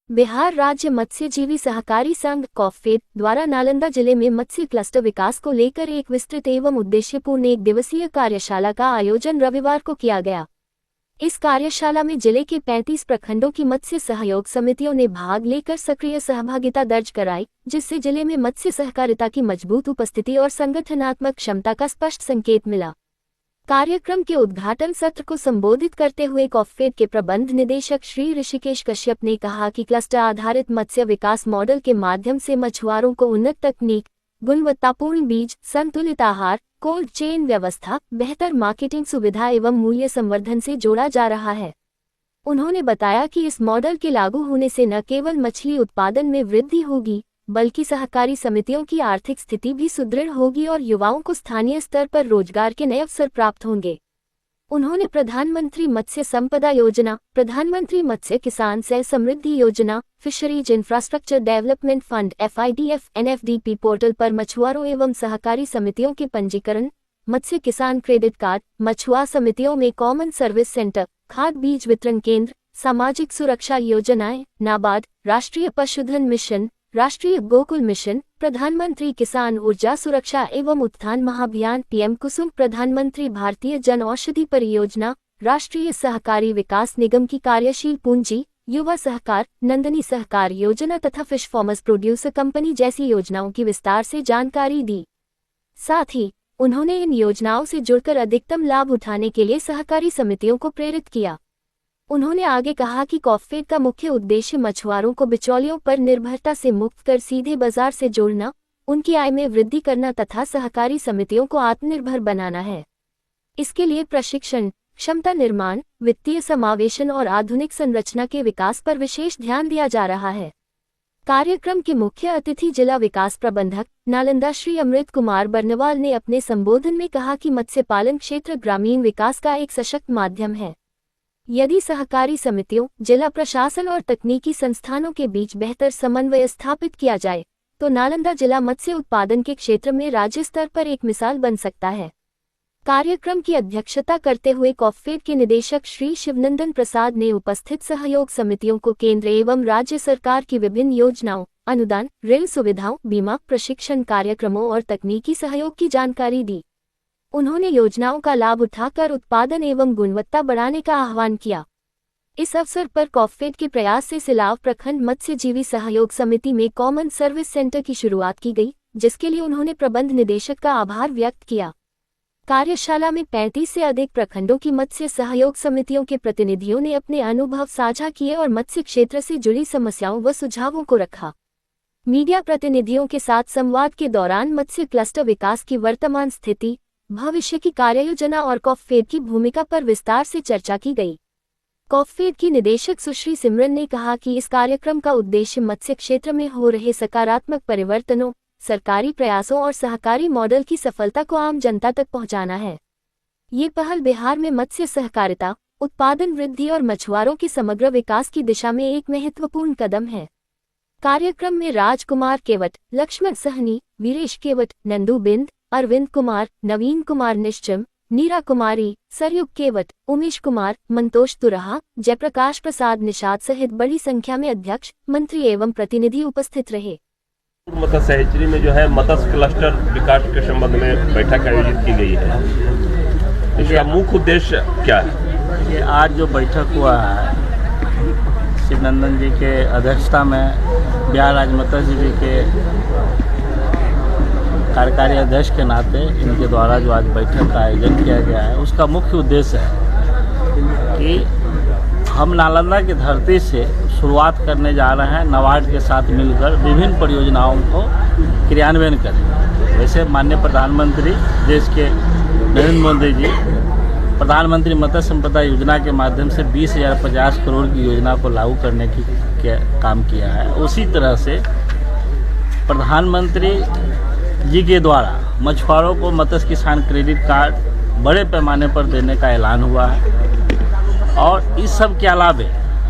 बिहार राज्य मत्स्यजीवी सहकारी संघ कॉफेड द्वारा नालंदा जिले में मत्स्य क्लस्टर विकास को लेकर एक विस्तृत एवं उद्देश्यपूर्ण 1 दिवसीय कार्यशाला का आयोजन रविवार को किया गया। इस कार्यशाला में जिले के 35 प्रखंडों की मत्स्य सहयोग समितियों ने भाग लेकर सक्रिय सहभागिता दर्ज कराई, जिससे जिले में मत्स्य सहकारिता की मजबूत उपस्थिति और संगठनात्मक क्षमता का स्पष्ट संकेत मिला। कार्यक्रम के उद्घाटन सत्र को संबोधित करते हुए कॉफेड के प्रबंध निदेशक श्री ऋषिकेश कश्यप ने कहा कि क्लस्टर आधारित मत्स्य विकास मॉडल के माध्यम से मछुआरों को उन्नत तकनीक, गुणवत्तापूर्ण बीज, संतुलित आहार, कोल्ड चेन व्यवस्था, बेहतर मार्केटिंग सुविधा एवं मूल्य संवर्धन से जोड़ा जा रहा है। उन्होंने बताया कि इस मॉडल के लागू होने से न केवल मछली उत्पादन में वृद्धि होगी, बल्कि सहकारी समितियों की आर्थिक स्थिति भी सुदृढ़ होगी और युवाओं को स्थानीय स्तर पर रोजगार के नए अवसर प्राप्त होंगे। उन्होंने प्रधानमंत्री मत्स्य संपदा योजना, प्रधानमंत्री मत्स्य किसान सह समृद्धि योजना, fisheries infrastructure development fund FIDF NFDP portal पर मछुआरों एवं सहकारी समितियों के पंजीकरण, मत्स्य किसान क्रेडिट कार्ड, मछुआ समितियों में कॉमन सर्विस सेंटर, खाद बीज वितरण केंद्र, सामाजिक सुरक्षा योजनाएं, नाबार्ड, राष्ट्रीय पशुधन मिशन, राष्ट्रीय गोकुल मिशन, प्रधानमंत्री किसान ऊर्जा सुरक्षा एवं उत्थान महाभियान PM कुसुम, प्रधानमंत्री भारतीय जन औषधि परियोजना, राष्ट्रीय सहकारी विकास निगम की कार्यशील पूंजी, युवा सहकार, नंदनी सहकार योजना तथा फिश फार्मर्स प्रोड्यूसर कंपनी जैसी योजनाओं की विस्तार से जानकारी दी। साथ ही उन्होंने इन योजनाओं से जुड़कर अधिकतम लाभ उठाने के लिए सहकारी समितियों को प्रेरित किया। उन्होंने आगे कहा कि कॉफेड का मुख्य उद्देश्य मछुआरों को बिचौलियों पर निर्भरता से मुक्त कर सीधे बाजार से जोड़ना, उनकी आय में वृद्धि करना तथा सहकारी समितियों को आत्मनिर्भर बनाना है। इसके लिए प्रशिक्षण, क्षमता निर्माण, वित्तीय समावेशन और आधुनिक संरचना के विकास पर विशेष ध्यान दिया जा रहा है। कार्यक्रम के मुख्य अतिथि जिला विकास प्रबंधक नालंदा श्री अमृत कुमार बर्नवाल ने अपने संबोधन में कहा कि मत्स्य पालन क्षेत्र ग्रामीण विकास का एक सशक्त माध्यम है। यदि सहकारी समितियों, जिला प्रशासन और तकनीकी संस्थानों के बीच बेहतर समन्वय स्थापित किया जाए, तो नालंदा जिला मत्स्य उत्पादन के क्षेत्र में राज्य स्तर पर एक मिसाल बन सकता है। कार्यक्रम की अध्यक्षता करते हुए कॉफेड के निदेशक श्री शिवनंदन प्रसाद ने उपस्थित सहयोग समितियों को केंद्र एवं राज्य सरकार की विभिन्न योजनाओं, अनुदान, ऋण सुविधाओं, बीमा, प्रशिक्षण कार्यक्रमों और तकनीकी सहयोग की जानकारी दी। उन्होंने योजनाओं का लाभ उठाकर उत्पादन एवं गुणवत्ता बढ़ाने का आह्वान किया। इस अवसर पर कॉफेड के प्रयास से सिलाव प्रखंड मत्स्यजीवी सहयोग समिति में कॉमन सर्विस सेंटर की शुरुआत की गई, जिसके लिए उन्होंने प्रबंध निदेशक का आभार व्यक्त किया। कार्यशाला में 35 से अधिक प्रखंडों की मत्स्य सहयोग समितियों के प्रतिनिधियों ने अपने अनुभव साझा किए और मत्स्य क्षेत्र से जुड़ी समस्याओं व सुझावों को रखा। मीडिया प्रतिनिधियों के साथ संवाद के दौरान मत्स्य क्लस्टर विकास की वर्तमान स्थिति, भविष्य की कार्ययोजना और कॉफेड की भूमिका पर विस्तार से चर्चा की गई। कॉफेड की निदेशक सुश्री सिमरन ने कहा कि इस कार्यक्रम का उद्देश्य मत्स्य क्षेत्र में हो रहे सकारात्मक परिवर्तनों, सरकारी प्रयासों और सहकारी मॉडल की सफलता को आम जनता तक पहुंचाना है। ये पहल बिहार में मत्स्य सहकारिता, उत्पादन वृद्धि और मछुआरों के समग्र विकास की दिशा में एक महत्वपूर्ण कदम है। कार्यक्रम में राजकुमार केवट, लक्ष्मण सहनी, वीरेश केवट, नंदू बिंद, अरविंद कुमार, नवीन कुमार निश्चम, नीरा कुमारी, सरयुग केवट, उमेश कुमार, मंतोष तुरहा, जयप्रकाश प्रसाद निषाद सहित बड़ी संख्या में अध्यक्ष, मंत्री एवं प्रतिनिधि उपस्थित रहे। मत्स्य सहचरी में जो है मत्स्य क्लस्टर विकास के संबंध में बैठक आयोजित की गई है। इसका मुख्य उद्देश्य क्या है? ये आज जो बैठक हुआ है शिवनंदन जी के अध्यक्षता में बिहार राज्य मत्स्यजीवी के कार्यकारी अध्यक्ष के नाते इनके द्वारा जो आज बैठक का आयोजन किया गया है, उसका मुख्य उद्देश्य है कि हम नालंदा की धरती से शुरुआत करने जा रहे हैं। नाबार्ड के साथ मिलकर विभिन्न परियोजनाओं को क्रियान्वयन करें। वैसे माननीय प्रधानमंत्री देश के नरेंद्र मोदी जी प्रधानमंत्री मत्स्य संपदा योजना के माध्यम से 20,050 करोड़ की योजना को लागू करने की काम किया है। उसी तरह से प्रधानमंत्री जी के द्वारा मछुआरों को मत्स्य किसान क्रेडिट कार्ड बड़े पैमाने पर देने का ऐलान हुआ है। और इस सब के अलावे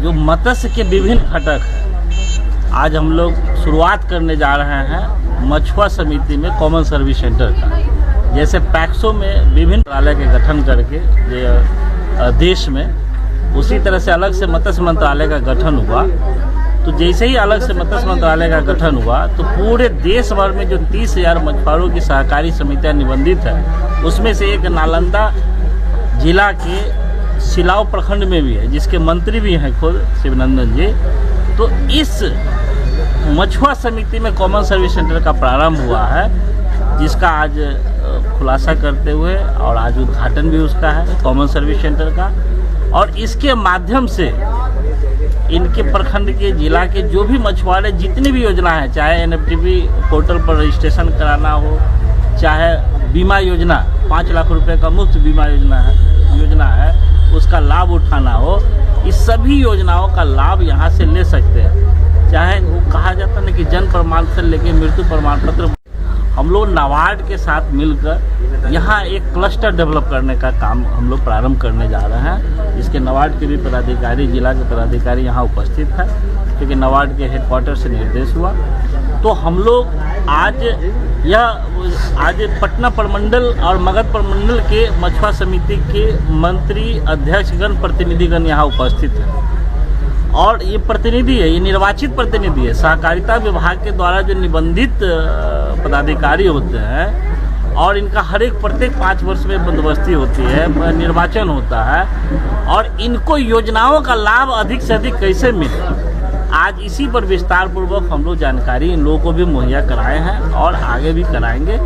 जो मत्स्य के विभिन्न घटक हैं, आज हम लोग शुरुआत करने जा रहे हैं मछुआ समिति में कॉमन सर्विस सेंटर का। जैसे पैक्सो में विभिन्न मंत्रालय के गठन करके देश में, उसी तरह से अलग से मत्स्य मंत्रालय का गठन हुआ। तो जैसे ही अलग से मत्स्य मंत्रालय का गठन हुआ तो पूरे देश भर में जो 30,000 मछुआरों की सहकारी समितियां निबंधित है, उसमें से एक नालंदा जिला के सिलाव प्रखंड में भी है, जिसके मंत्री भी हैं खुद शिवनंदन जी। तो इस मछुआ समिति में कॉमन सर्विस सेंटर का प्रारंभ हुआ है, जिसका आज खुलासा करते हुए और आज उद्घाटन भी उसका है कॉमन सर्विस सेंटर का। और इसके माध्यम से इनके प्रखंड के जिला के जो भी मछुआरे जितनी भी योजना है, चाहे NFTP पोर्टल पर रजिस्ट्रेशन कराना हो, चाहे बीमा योजना 5 लाख रुपए का मुफ्त बीमा योजना है उसका लाभ उठाना हो, इस सभी योजनाओं का लाभ यहाँ से ले सकते हैं। चाहे वो कहा जाता है कि जन्म प्रमाण पत्र लेके मृत्यु प्रमाण पत्र, हम लोग नाबार्ड के साथ मिलकर यहाँ एक क्लस्टर डेवलप करने का काम हम लोग प्रारंभ करने जा रहे हैं, जिसके नाबार्ड के भी पदाधिकारी, जिला के पदाधिकारी यहाँ उपस्थित है, क्योंकि नाबार्ड के हेडक्वार्टर से निर्देश हुआ। तो हम लोग आज पटना प्रमंडल और मगध प्रमंडल के मछुआ समिति के मंत्री, अध्यक्षगण, प्रतिनिधिगण यहाँ उपस्थित हैं। और ये प्रतिनिधि है, ये निर्वाचित प्रतिनिधि है। सहकारिता विभाग के द्वारा जो निबंधित पदाधिकारी होते हैं और इनका प्रत्येक 5 वर्ष में बंदोबस्ती होती है, निर्वाचन होता है, और इनको योजनाओं का लाभ अधिक से अधिक कैसे मिले, आज इसी पर विस्तार पूर्वक हम लोग जानकारी इन लोगों को भी मुहैया कराए हैं और आगे भी कराएंगे,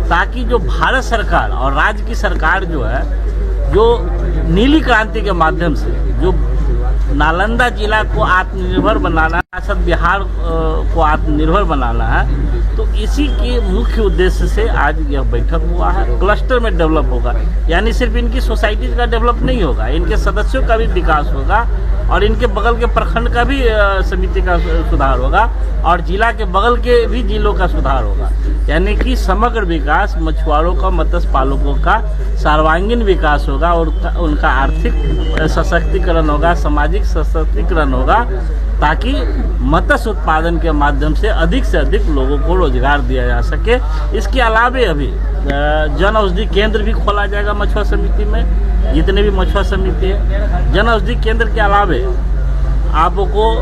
ताकि जो भारत सरकार और राज्य की सरकार जो है, जो नीली क्रांति के माध्यम से जो नालंदा जिला को आत्मनिर्भर बनाना, बिहार को आत्मनिर्भर बनाना है, तो इसी के मुख्य उद्देश्य से आज यह बैठक हुआ है। क्लस्टर में डेवलप होगा, यानी सिर्फ इनकी सोसाइटी का डेवलप नहीं होगा, इनके सदस्यों का भी विकास होगा और इनके बगल के प्रखंड का भी समिति का सुधार होगा और जिला के बगल के भी जिलों का सुधार होगा। यानी कि समग्र विकास, मछुआरों का, मत्स्य पालकों का सर्वांगीण विकास होगा और उनका आर्थिक सशक्तिकरण होगा, सामाजिक सशक्तिकरण होगा, ताकि मत्स्य उत्पादन के माध्यम से अधिक लोगों को रोजगार दिया जा सके। इसके अलावे अभी जन औषधि केंद्र भी खोला जाएगा मछुआ समिति में, जितने भी मछुआ समिति है। जन औषधि केंद्र के अलावे आपको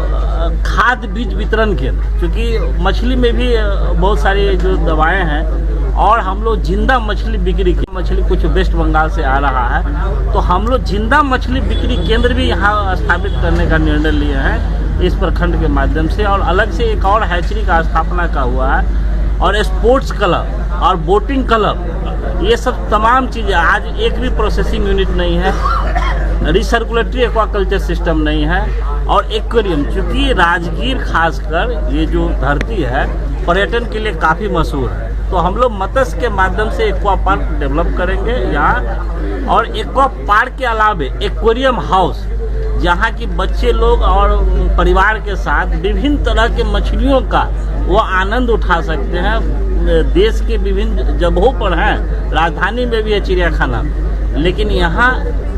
खाद बीज वितरण केंद्र, क्योंकि मछली में भी बहुत सारी जो दवाएं हैं और हम लोग जिंदा मछली बिक्री की, मछली कुछ वेस्ट बंगाल से आ रहा है, तो हम लोग जिंदा मछली बिक्री केंद्र भी यहाँ स्थापित करने का निर्णय लिए हैं इस प्रखंड के माध्यम से। और अलग से एक और हैचरी का स्थापना का हुआ है और स्पोर्ट्स क्लब और बोटिंग क्लब, ये सब तमाम चीज़ें। आज एक भी प्रोसेसिंग यूनिट नहीं है, रिसर्कुलेटरी एक्वाकल्चर सिस्टम नहीं है और एक्वेरियम, चूँकि राजगीर खासकर ये जो धरती है पर्यटन के लिए काफ़ी मशहूर है, तो हम लोग मत्स्य के माध्यम से एक्वा पार्क डेवलप करेंगे यहाँ। और एक्वा पार्क के अलावे एक्वेरियम हाउस, जहाँ की बच्चे लोग और परिवार के साथ विभिन्न तरह के मछलियों का वो आनंद उठा सकते हैं। देश के विभिन्न जगहों पर हैं, राजधानी में भी है चिड़ियाखाना, लेकिन यहाँ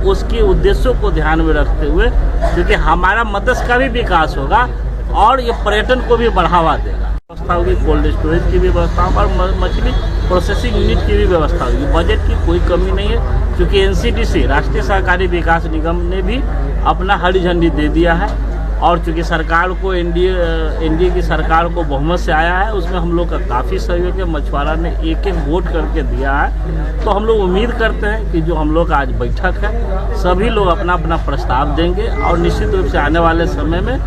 उसके उद्देश्यों को ध्यान में रखते हुए, क्योंकि हमारा मत्स्य का भी विकास होगा और ये पर्यटन को भी बढ़ावा देगा। व्यवस्था होगी, कोल्ड स्टोरेज की भी व्यवस्था होगी और मछली प्रोसेसिंग यूनिट की भी व्यवस्था होगी। बजट की कोई कमी नहीं है, क्योंकि NCDC राष्ट्रीय सहकारी विकास निगम ने भी अपना हरी झंडी दे दिया है और चूँकि सरकार को एनडीए की सरकार को बहुमत से आया है, उसमें हम लोग का काफ़ी सहयोग है। मछुआरा ने एक वोट करके दिया है, तो हम लोग उम्मीद करते हैं कि जो हम लोग का आज बैठक है, सभी लोग अपना अपना प्रस्ताव देंगे और निश्चित रूप से आने वाले समय में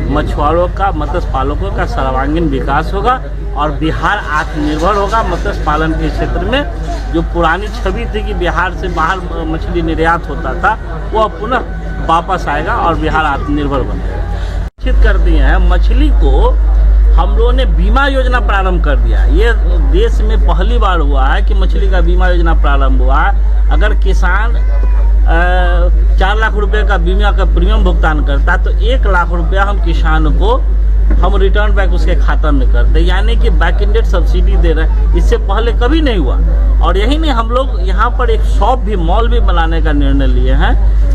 मछुआरों का, मत्स्य पालकों का सर्वांगीण विकास होगा और बिहार आत्मनिर्भर होगा। मत्स्य पालन के क्षेत्र में जो पुरानी छवि थी कि बिहार से बाहर मछली निर्यात होता था, वह पुनः वापस आएगा और बिहार आत्मनिर्भर बनेगा। निश्चित कर दिए हैं, मछली को हम लोगों ने बीमा योजना प्रारंभ कर दिया। ये देश में पहली बार हुआ है कि मछली का बीमा योजना प्रारंभ हुआ है। अगर किसान 4 लाख रुपए का बीमा का प्रीमियम भुगतान करता है तो 1 लाख रुपया हम किसान को रिटर्न बैक उसके खाता में करते, यानी कि बैक एंडेड सब्सिडी दे रहे हैं। इससे पहले कभी नहीं हुआ। और यही नहीं, हम लोग यहाँ पर एक शॉप भी, मॉल भी बनाने का निर्णय लिए हैं,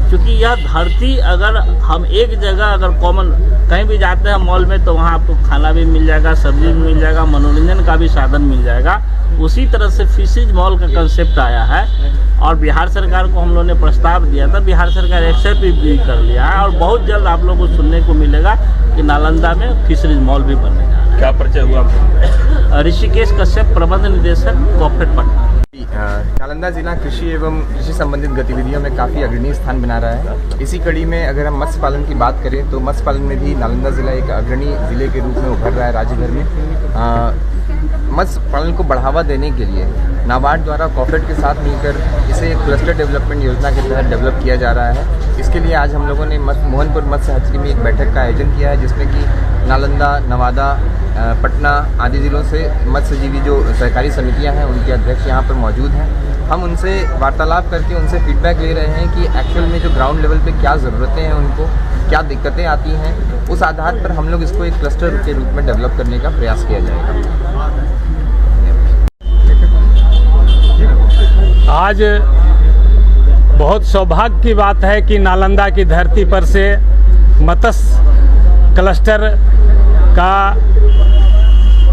क्योंकि यह धरती, अगर हम एक जगह अगर कॉमन कहीं भी जाते हैं मॉल में, तो वहाँ आपको खाना भी मिल जाएगा, सब्जी भी मिल जाएगा, मनोरंजन का भी साधन मिल जाएगा। उसी तरह से फिशेज मॉल का कंसेप्ट आया है और बिहार सरकार को हम लोगों ने प्रस्ताव दिया था, बिहार सरकार एक्सेप्ट भी कर लिया है और बहुत जल्द आप लोगों को सुनने को मिलेगा कि नालंदा में फिशरीज मॉल भी बनने जा रहा क्या परिचय हुआ? है। ऋषिकेश कश्यप, प्रबंध निदेशक, कॉर्पोरेट पटना। नालंदा जिला कृषि एवं कृषि संबंधित गतिविधियों में काफ़ी अग्रणी स्थान बना रहा है। इसी कड़ी में अगर हम मत्स्य पालन की बात करें तो मत्स्य पालन में भी नालंदा ज़िला एक अग्रणी ज़िले के रूप में उभर रहा है राज्य भर में। मत्स्य पालन को बढ़ावा देने के लिए नाबार्ड द्वारा कॉर्पोरेट के साथ मिलकर इसे एक क्लस्टर डेवलपमेंट योजना के तहत डेवलप किया जा रहा है। इसके लिए आज हम लोगों ने मोहनपुर मत्स्य हचरी में एक बैठक का आयोजन किया है, जिसमें कि नालंदा, नवादा, पटना आदि ज़िलों से मत्स्यजीवी जो सहकारी समितियां हैं उनके अध्यक्ष यहाँ पर मौजूद हैं। हम उनसे वार्तालाप करके उनसे फीडबैक ले रहे हैं कि एक्चुअल में जो ग्राउंड लेवल पे क्या ज़रूरतें हैं, उनको क्या दिक्कतें आती हैं, उस आधार पर हम लोग इसको एक क्लस्टर के रूप में डेवलप करने का प्रयास किया जाएगा। आज बहुत सौभाग्य की बात है कि नालंदा की धरती पर से मत्स्य क्लस्टर का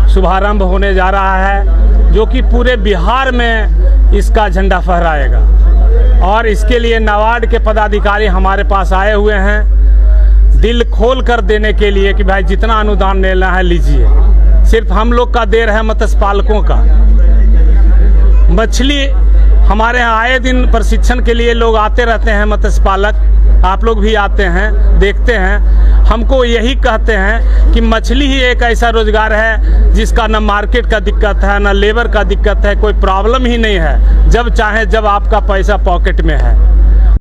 शुभारंभ होने जा रहा है, जो कि पूरे बिहार में इसका झंडा फहराएगा। और इसके लिए नाबार्ड के पदाधिकारी हमारे पास आए हुए हैं दिल खोल कर देने के लिए कि भाई जितना अनुदान लेना है लीजिए। सिर्फ हम लोग का देर है मत्स्य पालकों का। मछली हमारे यहाँ आए दिन प्रशिक्षण के लिए लोग आते रहते हैं, मत्स्य पालक, आप लोग भी आते हैं, देखते हैं। हमको यही कहते हैं कि मछली ही एक ऐसा रोजगार है जिसका न मार्केट का दिक्कत है, न लेबर का दिक्कत है, कोई प्रॉब्लम ही नहीं है। जब चाहे जब आपका पैसा पॉकेट में है।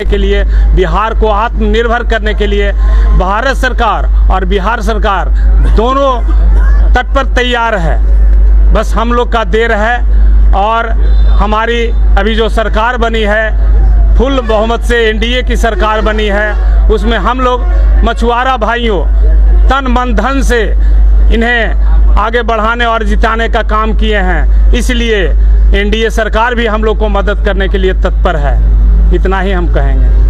के लिए बिहार को आत्मनिर्भर करने के लिए भारत सरकार और बिहार सरकार दोनों तत्पर तैयार है। बस हम लोग का देर है। और हमारी अभी जो सरकार बनी है, फुल बहुमत से एनडीए की सरकार बनी है, उसमें हम लोग मछुआरा भाइयों तन मन धन से इन्हें आगे बढ़ाने और जिताने का काम किए हैं। इसलिए एनडीए सरकार भी हम लोग को मदद करने के लिए तत्पर है। इतना ही हम कहेंगे।